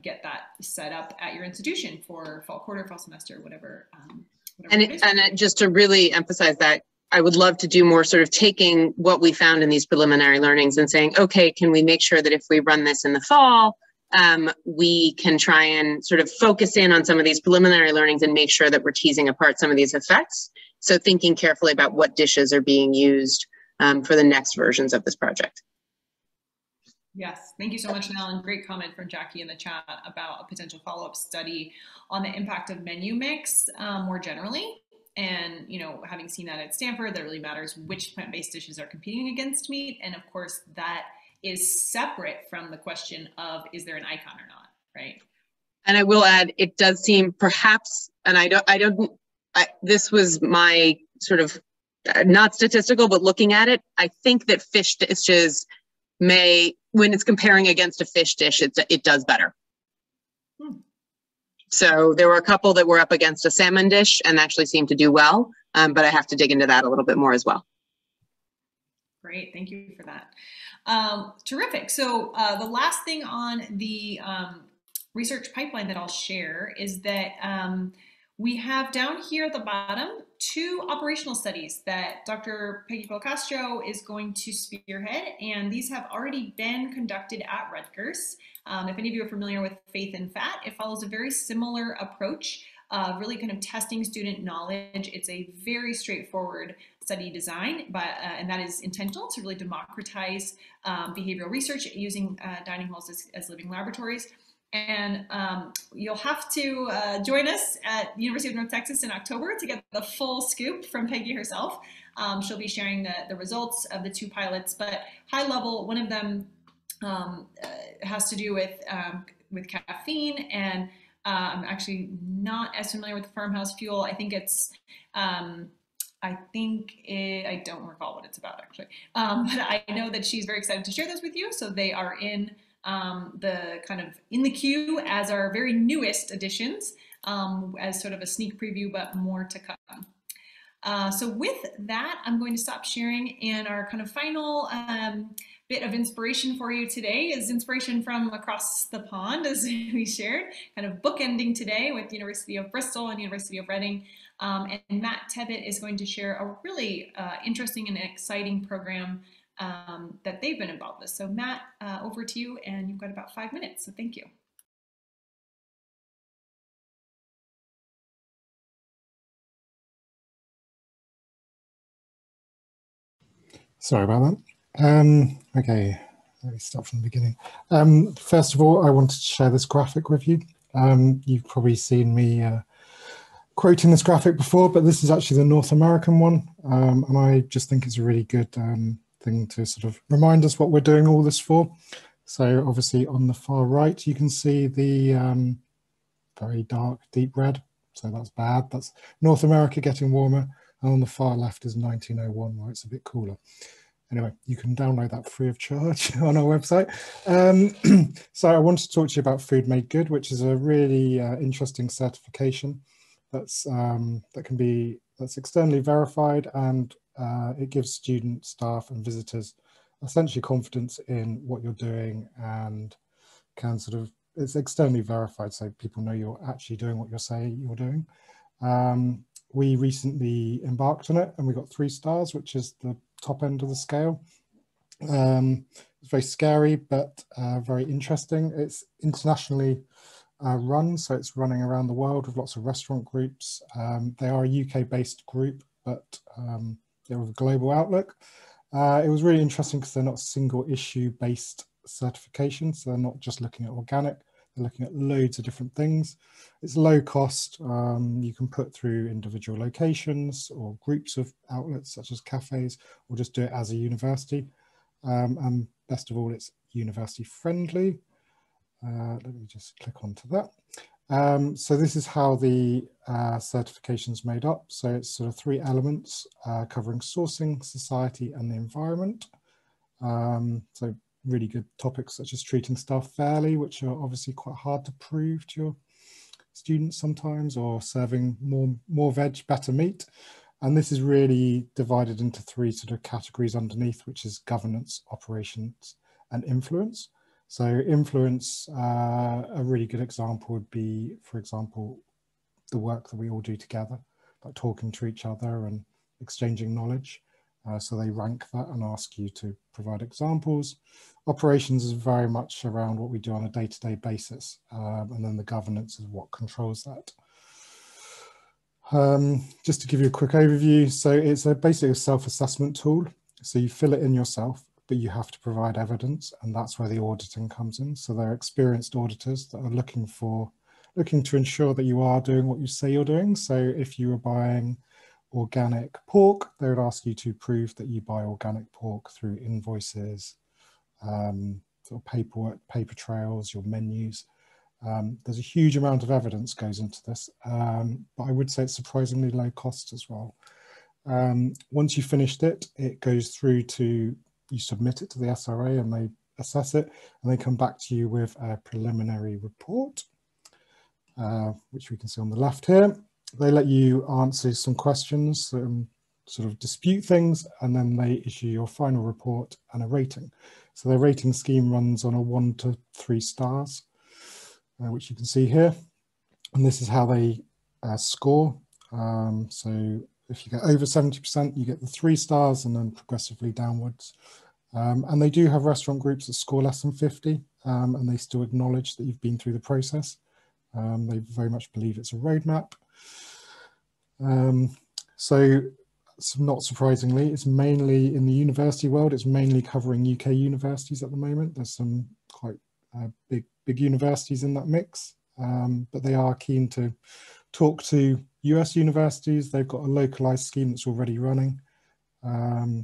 get that set up at your institution for fall quarter, fall semester, whatever. And just to really emphasize that, I would love to do more sort of taking what we found in these preliminary learnings and saying, okay, can we make sure that if we run this in the fall, we can try and sort of focus in on some of these preliminary learnings and make sure that we're teasing apart some of these effects. So thinking carefully about what dishes are being used for the next versions of this project. Yes, thank you so much, Nell, and great comment from Jackie in the chat about a potential follow-up study on the impact of menu mix more generally. And, you know, having seen that at Stanford, that really matters which plant-based dishes are competing against meat. And of course, that is separate from the question of, is there an icon or not, right? And I will add, it does seem perhaps, and this was my sort of, not statistical, but looking at it, I think that fish dishes may, when it's comparing against a fish dish, it does better. So there were a couple that were up against a salmon dish and actually seemed to do well, but I have to dig into that a little bit more as well. Great, thank you for that. Terrific. So the last thing on the research pipeline that I'll share is that we have down here at the bottom 2 operational studies that Dr. Peggy Castro is going to spearhead, and these have already been conducted at Rutgers. If any of you are familiar with Faith and Fat, it follows a very similar approach, really kind of testing student knowledge. It's a very straightforward study design, but and that is intentional to really democratize behavioral research using dining halls as living laboratories. And you'll have to join us at the University of North Texas in October to get the full scoop from Peggy herself. She'll be sharing the results of the 2 pilots, but high level, one of them has to do with caffeine, and I'm actually not as familiar with the farmhouse fuel. I think it's I don't recall what it's about actually, but I know that she's very excited to share this with you. So they are in in the queue as our very newest additions, as sort of a sneak preview, but more to come. So with that, I'm going to stop sharing, and our kind of final bit of inspiration for you today is inspiration from across the pond, as we shared, kind of bookending today with University of Bristol and University of Reading. And Matt Tebbett is going to share a really interesting and exciting program that they've been involved with. So Matt, over to you, and you've got about 5 minutes, so thank you. Sorry about that. Okay, let me start from the beginning. First of all, I wanted to share this graphic with you. You've probably seen me quoting this graphic before, but this is actually the North American one. And I just think it's a really good thing to sort of remind us what we're doing all this for. So obviously on the far right, you can see the very dark, deep red. So that's bad. That's North America getting warmer. And on the far left is 1901, where it's a bit cooler. Anyway, you can download that free of charge on our website. So I wanted to talk to you about Food Made Good, which is a really interesting certification that's externally verified, and it gives students, staff and visitors essentially confidence in what you're doing, and it's externally verified, so people know you're actually doing what you're saying you're doing. We recently embarked on it, and we got 3 stars, which is the top end of the scale. It's very scary, but very interesting. It's internationally run, so it's running around the world with lots of restaurant groups. They are a UK-based group, but they have a global outlook. It was really interesting because they're not single issue based certification, so they're not just looking at organic, they're looking at loads of different things. It's low cost. You can put through individual locations or groups of outlets such as cafes, or just do it as a university. And best of all, it's university friendly. Let me just click onto that. So this is how the certification's made up. So it's sort of 3 elements covering sourcing, society and the environment. So really good topics such as treating staff fairly, which are obviously quite hard to prove to your students sometimes, or serving more veg, better meat. And this is really divided into 3 sort of categories underneath, which is governance, operations and influence. So influence, a really good example would be, for example, the work that we all do together, like talking to each other and exchanging knowledge. So they rank that and ask you to provide examples. Operations is very much around what we do on a day-to-day basis. And then the governance is what controls that. Just to give you a quick overview. So it's basically a self-assessment tool. So you fill it in yourself, but you have to provide evidence, and that's where the auditing comes in. So they're experienced auditors that are looking to ensure that you are doing what you say you're doing. So if you were buying organic pork, they would ask you to prove that you buy organic pork through invoices, sort of paperwork, paper trails, your menus. There's a huge amount of evidence goes into this, but I would say it's surprisingly low cost as well. Once you've finished it, it goes through to, you submit it to the SRA and they assess it, and they come back to you with a preliminary report, which we can see on the left here. They let you answer some questions, sort of dispute things, and then they issue your final report and a rating. So their rating scheme runs on a 1 to 3 stars, which you can see here. And this is how they score. So if you get over 70%, you get the 3 stars and then progressively downwards. And they do have restaurant groups that score less than 50, and they still acknowledge that you've been through the process. They very much believe it's a roadmap. So not surprisingly, it's mainly in the university world, it's mainly covering UK universities at the moment. There's some quite big universities in that mix, but they are keen to talk to US universities. They've got a localized scheme that's already running. There's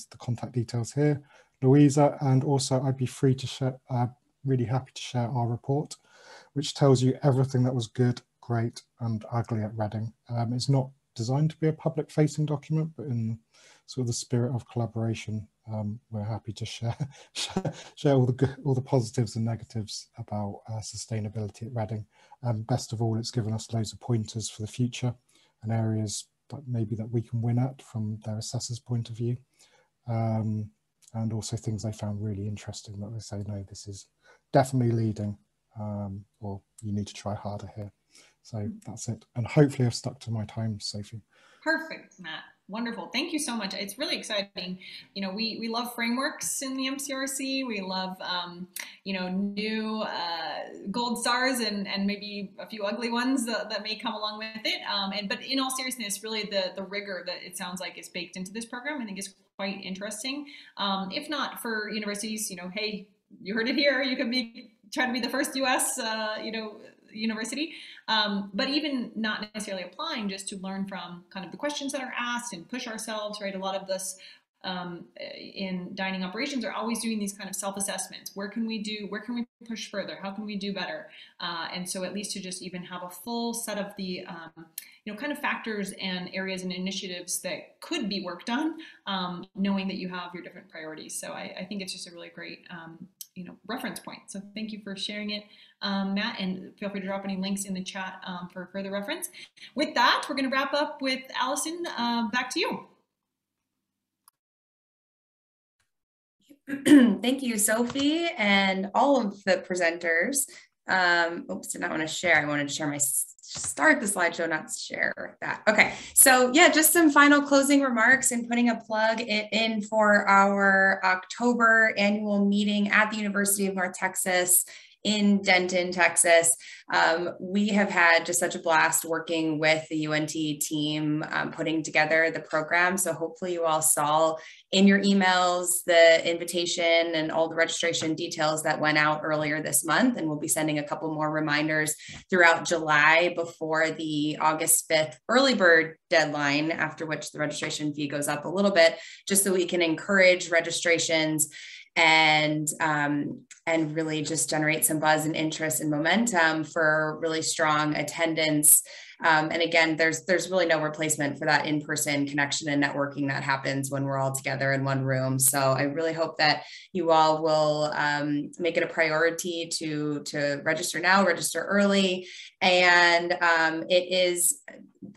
the contact details here, Louisa, and also I'd be free to share, really happy to share our report, which tells you everything that was good, great, and ugly at Reading. It's not designed to be a public-facing document, but in sort of the spirit of collaboration, we're happy to share all the positives and negatives about sustainability at Reading. Best of all, it's given us loads of pointers for the future and areas that maybe that we can win at from their assessor's point of view, and also things they found really interesting that they say, no, this is definitely leading, or you need to try harder here. So that's it. And hopefully I've stuck to my time, Sophie. Perfect, Matt. Wonderful. Thank you so much. It's really exciting. You know, we love frameworks in the MCURC. We love, you know, new gold stars and maybe a few ugly ones that may come along with it. But in all seriousness, really the rigor that it sounds like is baked into this program, I think is quite interesting. If not for universities, you know, hey, you heard it here. You could try to be the first US, you know, university, but even not necessarily applying, just to learn from kind of the questions that are asked and push ourselves, right? A lot of this in dining operations are always doing these kind of self-assessments. Where can we push further? How can we do better? And so at least to just even have a full set of the, you know, kind of factors and areas and initiatives that could be worked on, knowing that you have your different priorities. So I think it's just a really great, you know, reference point. So thank you for sharing it, Matt, and feel free to drop any links in the chat for further reference. With that, we're going to wrap up with Allison. Back to you. Thank you, Sophie, and all of the presenters. Oops, did not want to share. I wanted to share start the slideshow, not share that. Okay, so yeah, just some final closing remarks and putting a plug in for our October annual meeting at the University of North Texas in Denton, Texas. We have had just such a blast working with the UNT team putting together the program. So hopefully you all saw in your emails the invitation and all the registration details that went out earlier this month. And we'll be sending a couple more reminders throughout July before the August 5th early bird deadline, after which the registration fee goes up a little bit, just so we can encourage registrations and really just generate some buzz and interest and momentum for really strong attendance. And again, there's really no replacement for that in-person connection and networking that happens when we're all together in one room. So I really hope that you all will make it a priority to register now, register early. And it is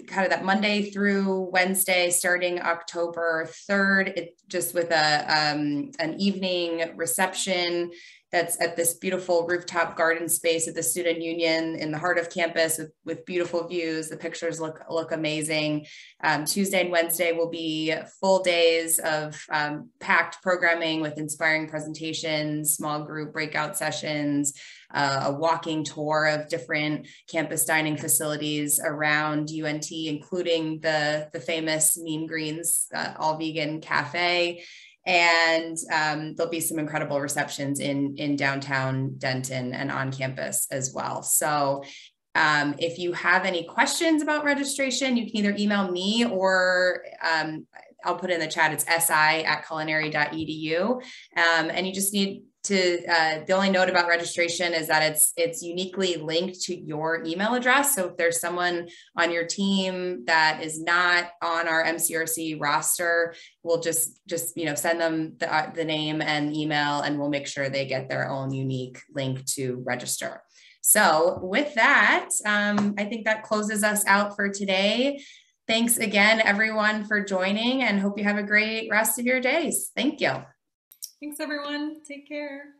kind of that Monday through Wednesday, starting October 3rd, just with an evening reception that's at this beautiful rooftop garden space at the Student Union in the heart of campus with beautiful views. The pictures look amazing. Tuesday and Wednesday will be full days of packed programming with inspiring presentations, small group breakout sessions, a walking tour of different campus dining facilities around UNT, including the famous Mean Greens all vegan cafe. And there'll be some incredible receptions in downtown Denton and on campus as well. So if you have any questions about registration, you can either email me or I'll put in the chat, it's si@culinary.edu. And you just need to, the only note about registration is that it's uniquely linked to your email address. So if there's someone on your team that is not on our MCURC roster, we'll just send them the name and email, and we'll make sure they get their own unique link to register. So with that, I think that closes us out for today. Thanks again, everyone, for joining, and hope you have a great rest of your days. Thank you. Thanks, everyone. Take care.